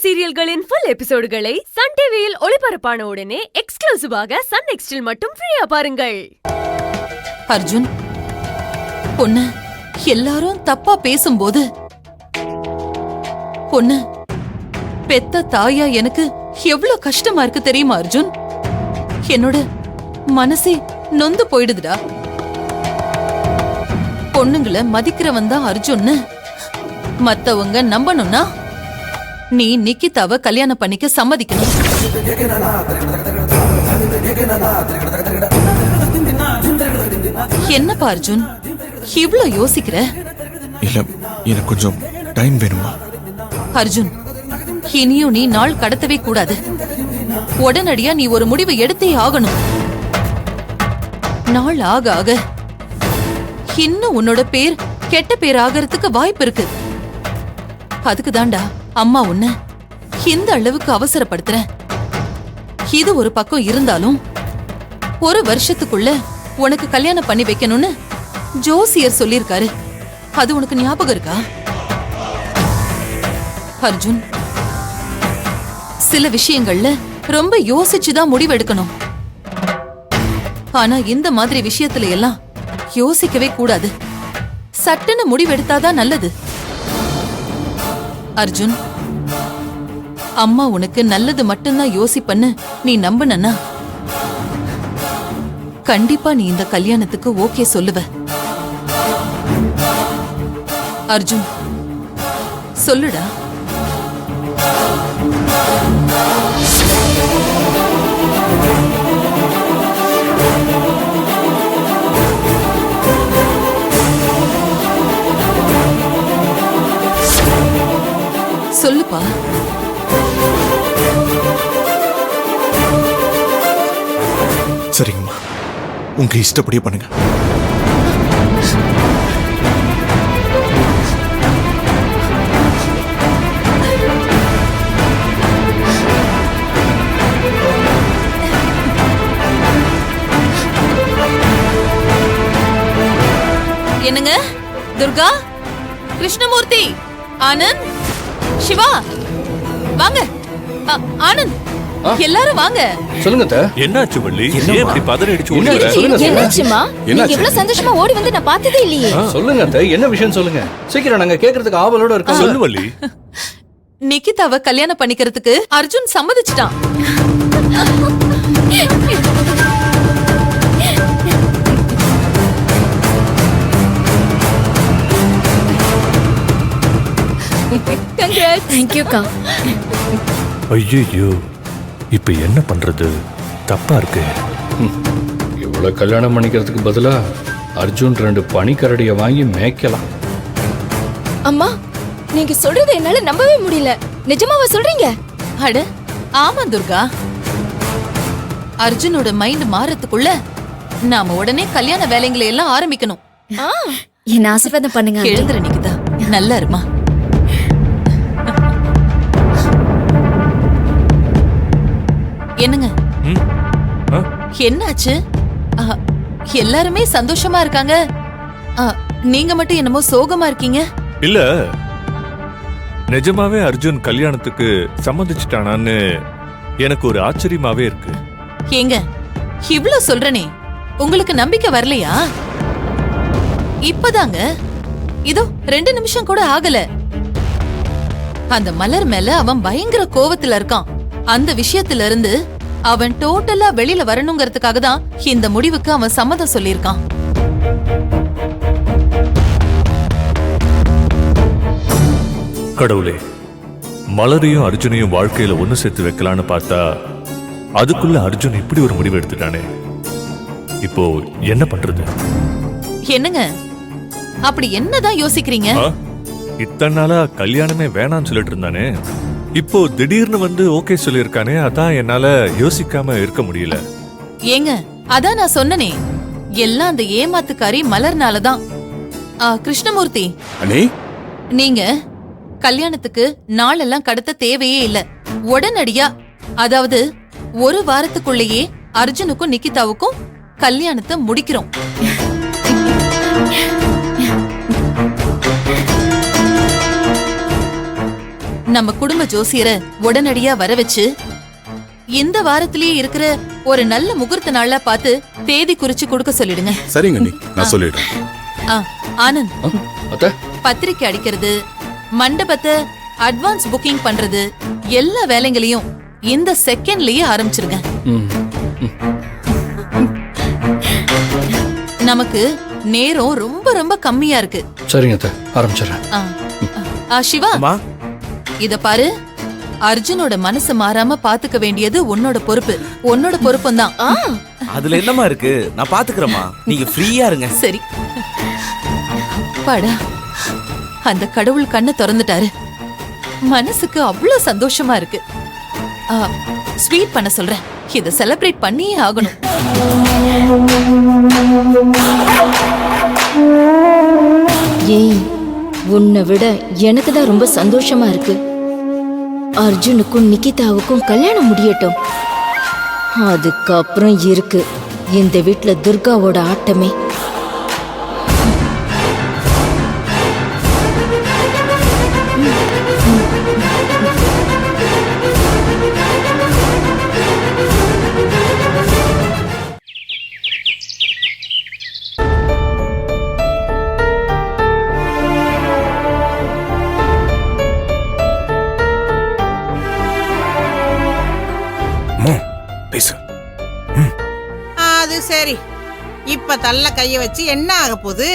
சீரியல்களின் full எபிசோடுகளை Sun டிவியில் ஒளிபரப்பான உடனே எக்ஸ்க்ளூசிவாக சன் நெக்ஸ்டில் மட்டும் ஃப்ரீயா பாருங்கள். அர்ஜுன், பொண்ணு எல்லாரும் தப்பா பேசும்போது பொண்ணு பெத்த தாயா எனக்கு எவ்வளவு கஷ்டமா இருக்கு தெரியுமா அர்ஜுன்? என்னோட மனசே நொந்து போயிடுதுடா. பொண்ணுங்களை மதிக்கிறவன் தான் அர்ஜுன்னு மத்தவங்க நம்பணும்னா நீ நிக்கிதாவை கல்யாணம் பண்ணிக்க சம்மதிக்கணும். என்னப்பா அர்ஜுன் இவ்ளோ யோசிக்கிற? இல்ல, எனக்கு கொஞ்சம் டைம் வேணுமா? அர்ஜுன், இனியும் நீ நாள் கடத்தவே கூடாது. உடனடியா நீ ஒரு முடிவை எடுத்தே ஆகணும். நாள் ஆக ஆக இன்னும் உன்னோட பேர் கெட்ட பேர் ஆகிறதுக்கு வாய்ப்பு இருக்கு. அதுக்கு தாண்டா அம்மா உன்ன இந்த அளவுக்கு அவசரப்படுத்துறேன். இது ஒரு பக்கம் இருந்தாலும் ஒரு வருஷத்துக்குள்ள உனக்கு கல்யாணம் பண்ணி வைக்கணும்னு ஜோசியர் சொல்லிருக்காரு. அது உனக்கு ஞாபகம் இருக்கா? அர்ஜுன், சில விஷயங்கள்ல ரொம்ப யோசிச்சுதான் முடிவெடுக்கணும். ஆனா இந்த மாதிரி விஷயத்துல எல்லாம் யோசிக்கவே கூடாது. சட்டுன்னு முடிவெடுத்தாதான் நல்லது. அர்ஜுன், அம்மா உனக்கு நல்லது மட்டும்தான் யோசிப்பன்னு நீ நம்புனா கண்டிப்பா நீ இந்த கல்யாணத்துக்கு ஓகே சொல்லுவ. அர்ஜுன், சொல்லுடா. சொல்லுப்பா. சரிங்கம்மா, உங்க இஷ்டப்படியே பண்ணுங்க. என்னங்க? துர்கா, கிருஷ்ணமூர்த்தி, ஆனந்த், சிவா, வாங்க. ஆனந்த், எல்லாரும் வாங்க. சொல்லுங்க அத்தை. என்னாச்சு வள்ளி? ஏன் இப்படி பதறடிச்சு ஓடுற? என்னாச்சுமா? நீங்க இவ்வளவு சந்தோஷமா ஓடி வந்து நான் பார்த்ததே இல்லையே. சொல்லுங்க அத்தை, என்ன விஷயம் சொல்லுங்க. சீக்கிரம் நாங்க கேக்குறதுக்கு ஆவலோட இருக்கோம். சொல்லு வள்ளி. நிக்கிதாவை கல்யாணம் பண்ணிக்கிறதுக்கு அர்ஜுன் சம்மதிச்சிட்டான். கங்க்ராட்ஸ். थैंक यू கா. ஐயோ, இப்ப என்ன பண்றது? தப்பா இருக்கு. இவ்வளவு கல்யாணம் பண்ணிக்கிறதுக்கு பதிலா அர்ஜுன் 2 பனிக்கரடிய வாங்கி மேய்க்கலாம். அம்மா, நீங்க சொல்றது என்னால நம்பவே முடியல. நிஜமாவா சொல்றீங்க? அட ஆமா துர்கா. அர்ஜுனோட மைண்ட் மாறத்துக்குள்ள நாம உடனே கல்யாண வேலைங்களை எல்லாம் ஆரம்பிக்கணும். என்ன ஆசீர்வாதம் பண்ணுங்க. எழுந்துற நிக்கிதா, நல்லா இருமா. என்னங்க? என்னாச்சு? எல்லாருமே சந்தோஷமா இருக்காங்க. நீங்க மட்டும் என்னமோ சோகமா இருக்கீங்க. இல்ல, நிஜமாவே அர்ஜுன் கல்யாணத்துக்கு சம்மதிச்சிட்டானான்னு எனக்கு ஒரு ஆச்சரியமாவே இருக்கு. ஏங்க இவ்ளோ சொல்றனே, உங்களுக்கு நம்பிக்கை வரலையா? இப்பதாங்க இதோ 2 நிமிஷம் கூட ஆகல. அந்த மலர் மேல அவன் பயங்கர கோவத்துல இருக்கான். அந்த விஷயத்துல இருந்து அவன் டோட்டலா வெளியில வரணுங்கிறதுக்காக தான் இந்த முடிவுக்கு அவன் சம்மதம் சொல்லியிருக்கான். கடவுளே, மலரையும் அர்ஜுனையும் வாழ்க்கையில ஒண்ணு சேர்த்து வைக்கலான்னு பார்த்தா அதுக்குள்ள அர்ஜுன் இப்படி ஒரு முடிவு எடுத்துட்டானே. இப்போ என்ன பண்றது? என்னங்க அப்படி என்னதான் யோசிக்கிறீங்க? இத்தனை நாளா கல்யாணமே வேணான்னு சொல்லிட்டு இருந்தானே, இப்போ திடீர்னு வந்து ஓகே சொல்லியிருக்கானே. அதான் என்னால யோசிக்காம இருக்க முடியல. ஏங்க அதான் நான் சொன்னனே, எல்லாம் அந்த ஏமாத்துக்காரி மலர்னாலதான். கிருஷ்ணமூர்த்தி, நீங்க கல்யாணத்துக்கு நாளெல்லாம் கடத்த தேவையே இல்ல. உடனடியா, அதாவது ஒரு வாரத்துக்குள்ளேயே அர்ஜுனுக்கும் நிக்கிதாவுக்கும் கல்யாணத்தை முடிக்கிறோம். நம்ம குடும்ப ஜோசியரை உடனடியா வர வச்சு இந்த வாரத்திலேயே இருக்கிற ஒரு நல்ல முகூர்த்த நாளா பார்த்து தேதி குறிச்சு கொடுக்க சொல்லிடுங்க. சரிங்க நீ நான் சொல்லிடுறேன். ஆனந்த், அத்த பத்திரிக்கை அடிக்கிறது, மண்டபத்தை அட்வான்ஸ் புக்கிங் பண்றது எல்லா வேலைகளையும் இந்த செகண்ட்லயே ஆரம்பிச்சிருங்க. ம் நமக்கு நேரம் ரொம்ப ரொம்ப கம்மியா இருக்கு. சரிங்க அத்த, ஆரம்பிச்சிடுறேன். சிவா, இத பாரு, அர்ஜுனோட மனசு மாறாம பாத்துக்க வேண்டியது உன்னோட பொறுப்பு. உன்னோட பொறுப்பும் தான். அதுல என்னமா இருக்கு, நான் பாத்துக்கிறேம்மா, நீங்க ஃப்ரீயா இருங்க. சரி பாடா, அந்த கடவுள் கண்ணை திறந்துட்டாரு. மனசுக்கு அவ்வளவு சந்தோஷமா இருக்கு. ஸ்வீட் பண்ண சொல்றேன், இத செலிப்ரேட் பண்ணியே ஆகணும். ஏய், உன்னை விட எனக்கு தான் ரொம்ப சந்தோஷமா இருக்கு. அர்ஜுனுக்கும் நிகிதாவுக்கும் கல்யாணம் முடியட்டும். அதுக்கப்புறம் இருக்கு இந்த வீட்ல துர்காவோட ஆட்டமே. பேசு. அது சரி, இப்ப தள்ள கைய வச்சு என்ன ஆக போகுது?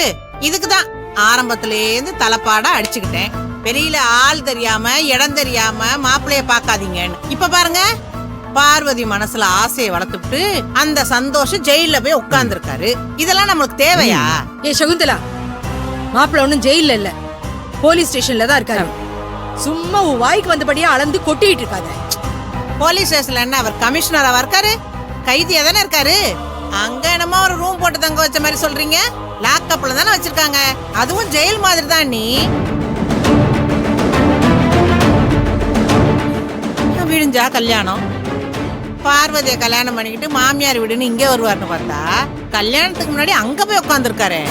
இதுக்குதான் ஆரம்பத்திலேருந்து தலைப்பாடா அடிச்சுக்கிட்டேன். வெளியில ஆள் தெரியாம இடம் தெரியாம மாப்பிள்ளைய பாக்காதீங்கன்னு. இப்ப பாருங்க, பார்வதி மனசுல ஆசையை வளர்த்துட்டு அந்த சந்தோஷம் ஜெயில போய் உட்கார்ந்து இருக்காரு. இதெல்லாம் நம்மளுக்கு தேவையா? ஏ சகுந்தலா, மாப்பிள்ள ஒண்ணும் ஜெயில இல்ல, போலீஸ் ஸ்டேஷன்ல தான் இருக்காரு. சும்மா உன் வாய்க்கு வந்தபடியா அளந்து கொட்டிட்டு இருக்காத. போலீஸ் ஸ்டேஷன்ல என்ன அவர் கமிஷனரா இருக்காரு? கைதியா தானே இருக்காரு. அங்க என்னமோ ஒரு ரூம் போட்டு தங்க வச்ச மாதிரி சொல்றீங்க. லாக்அப்ல தானே வச்சிருக்காங்க. அதுவும் ஜெயில் மாதிரி தான். நீ விழுஞ்சா கல்யாணம், பார்வதியை கல்யாணம் பண்ணிக்கிட்டு மாமியார் வீடுன்னு இங்கே வருவார்னு பார்த்தா கல்யாணத்துக்கு முன்னாடி அங்க போய் உட்காந்துருக்காரு.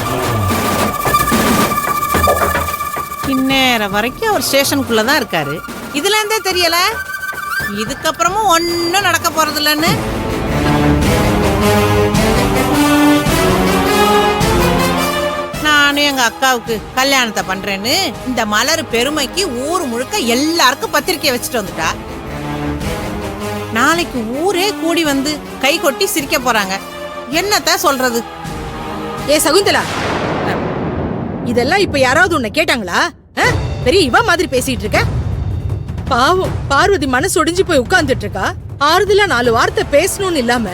இந்நேரம் வரைக்கும் அவர் ஸ்டேஷனுக்குள்ளதான் இருக்காரு. இதுல இருந்தே தெரியல இதுக்கப்புறமும் ஒன்னும் நடக்க போறது இல்லைன்னு. நானும் எங்க அக்காவுக்கு கல்யாணத்தை பண்றேன்னு இந்த மலர் பெருமைக்கு ஊர் முழுக்க எல்லாருக்கும் பத்திரிக்கை வச்சுட்டு வந்துட்டா. நாளைக்கு ஊரே கூடி வந்து கை கொட்டி சிரிக்க போறாங்க. என்னத்த சொல்றது? ஏ சகுந்தலா, இதெல்லாம் இப்ப யாராவது உன்னை கேட்டாங்களா? பெரிய இவ மாதிரி பேசிட்டு இருக்க. பாவம், பார்வதி மனசு ஒடிஞ்சு போய் உட்கார்ந்துட்டு இருக்கா. ஆறுதலா 4 வார்த்தை பேசணும்னு இல்லாம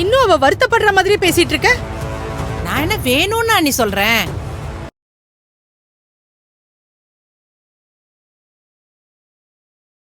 இன்னும் அவ வருத்தப்படுற மாதிரி பேசிட்டு இருக்க. நான் என்ன வேணும்னு நீ சொல்றேன்?